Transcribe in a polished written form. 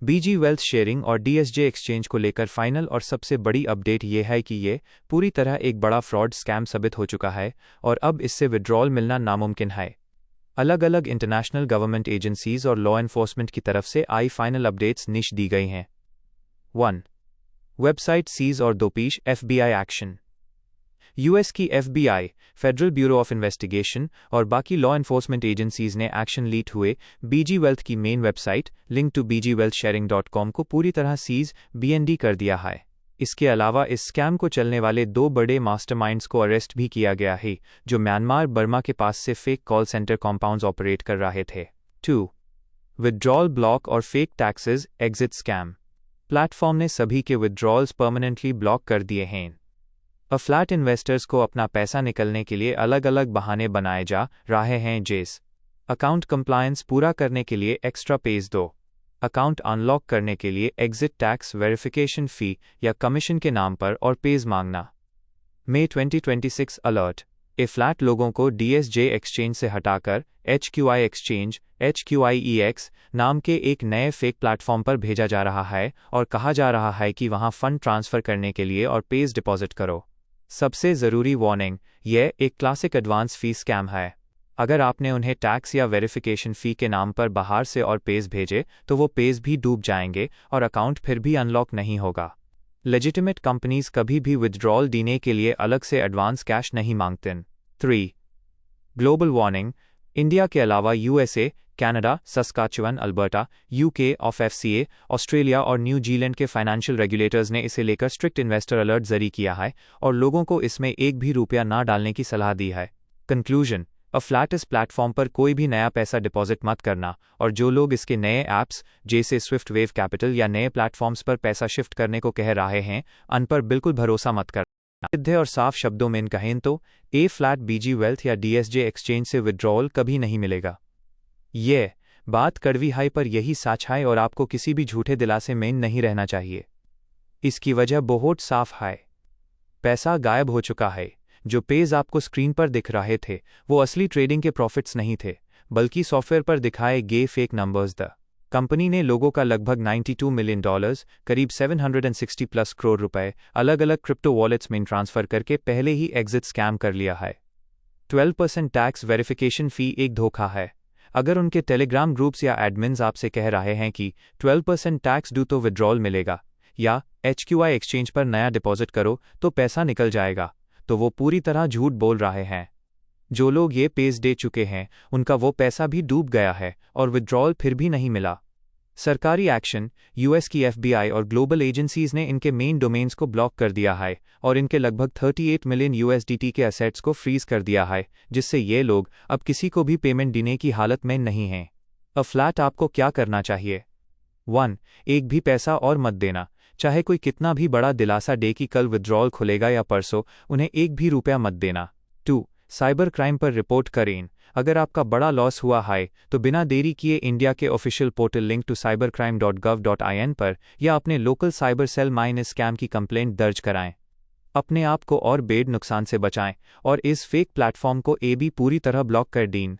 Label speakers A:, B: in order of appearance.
A: बीजी wealth sharing और डीएसजे exchange को लेकर फाइनल और सबसे बड़ी अपडेट ये है कि ये पूरी तरह एक बड़ा फ्रॉड स्कैम साबित हो चुका है और अब इससे विड्रॉल मिलना नामुमकिन है। अलग अलग इंटरनेशनल गवर्नमेंट एजेंसीज और लॉ एनफोर्समेंट की तरफ से आई फाइनल अपडेट्स निश दी गई हैं। 1. वेबसाइट सीज और दोपीश एफबीआई एक्शन। यूएस की FBI, federal bureau of investigation और बाकी लॉ एनफोर्समेंट एजेंसीज ने एक्शन लीड हुए बीजी वेल्थ की main website link to bgwealthsharing.com को पूरी तरह सीज बीएनडी कर दिया है। इसके अलावा इस स्कैम को चलने वाले 2 बड़े मास्टरमाइंड्स को अरेस्ट भी किया गया है जो म्यांमार बर्मा के पास से fake call centre compounds operate कर रहे थे। 2. विड्रॉल ब्लॉक और fake taxes exit scam. Platform ने सभी के विड्रॉल्स परमानेंटली ब्लॉक कर दिए हैं। फ्लैट इन्वेस्टर्स को अपना पैसा निकलने के लिए अलग अलग बहाने बनाए जा रहे हैं, जैसे अकाउंट कंप्लायंस पूरा करने के लिए एक्स्ट्रा पेज दो, अकाउंट अनलॉक करने के लिए एग्जिट टैक्स वेरिफिकेशन फ़ी या कमीशन के नाम पर और पेज मांगना। मई 2026 अलर्ट। फ्लैट लोगों को डीएसजे एक्सचेंज से हटाकर HQI एक्सचेंज HQIEX नाम के एक नए फेक प्लेटफॉर्म पर भेजा जा रहा है और कहा जा रहा है कि वहां फंड ट्रांसफ़र करने के लिए और पेज डिपॉजिट करो। सबसे ज़रूरी वार्निंग, यह एक क्लासिक एडवांस फी स्कैम है। अगर आपने उन्हें टैक्स या वेरिफिकेशन फ़ी के नाम पर बाहर से और पेज भेजे तो वो पेज भी डूब जाएंगे और अकाउंट फिर भी अनलॉक नहीं होगा। लेजिटिमेट कंपनीज कभी भी विड्रॉल देने के लिए अलग से एडवांस कैश नहीं मांगते। 3. Global warning. इंडिया के अलावा USA, Canada, Saskatchewan, Alberta, UK of FCA, Australia और न्यूजीलैंड के फाइनेंशियल रेगुलेटर्स ने इसे लेकर स्ट्रिक्ट इन्वेस्टर अलर्ट जारी किया है और लोगों को इसमें एक भी रुपया ना डालने की सलाह दी है। कंक्लूजन, फ्लैट इस प्लेटफॉर्म पर कोई भी नया पैसा डिपॉजिट मत करना और जो लोग इसके नए ऐप्स जैसे स्विफ्ट वेव कैपिटल या नए प्लेटफॉर्म्स पर पैसा शिफ्ट करने को कह रहे हैं, उन पर बिल्कुल भरोसा मत करना। सीधे और साफ शब्दों में कहें तो फ्लैट बीजी वेल्थ या डीएसजे एक्सचेंज से विड्रॉल कभी नहीं मिलेगा। ये बात कड़वी है पर यही सच है और आपको किसी भी झूठे दिलासे में नहीं रहना चाहिए। इसकी वजह बहुत साफ है। पैसा गायब हो चुका है। जो पेज आपको स्क्रीन पर दिख रहे थे वो असली ट्रेडिंग के प्रॉफिट्स नहीं थे बल्कि सॉफ्टवेयर पर दिखाए गए फेक नंबर्स द। कंपनी ने लोगों का लगभग $92 मिलियन, करीब 760 प्लस करोड़ रुपए अलग अलग क्रिप्टो वॉलेट्स में ट्रांसफर करके पहले ही एग्जिट स्कैम कर लिया है। 12% टैक्स वेरिफिकेशन फ़ी एक धोखा है। अगर उनके टेलीग्राम ग्रुप्स या एडमिन्स आपसे कह रहे हैं कि 12% टैक्स दो तो विड्रॉल मिलेगा या HQI एक्सचेंज पर नया डिपॉजिट करो तो पैसा निकल जाएगा, तो वो पूरी तरह झूठ बोल रहे हैं। जो लोग ये पेज दे चुके हैं उनका वो पैसा भी डूब गया है और विड्रॉल फिर भी नहीं मिला। सरकारी एक्शन। यूएस की एफबीआई और ग्लोबल एजेंसीज ने इनके मेन डोमेन्स को ब्लॉक कर दिया है और इनके लगभग 38 मिलियन USDT के असेट्स को फ्रीज कर दिया है, जिससे ये लोग अब किसी को भी पेमेंट देने की हालत में नहीं हैं। फ्लैट आपको क्या करना चाहिए? 1. एक भी पैसा और मत देना, चाहे कोई कितना भी बड़ा दिलासा दे कि कल विड्रॉल खुलेगा या परसों, उन्हें एक भी रुपया मत देना। 2. साइबर क्राइम पर रिपोर्ट करें। अगर आपका बड़ा लॉस हुआ है तो बिना देरी किए इंडिया के official portal link to cybercrime.gov.in पर या अपने लोकल साइबर सेल में इस स्कैम की कंप्लेंट दर्ज कराएं। अपने आप को और बेड नुकसान से बचाएं और इस फेक प्लेटफॉर्म को भी पूरी तरह ब्लॉक कर दें।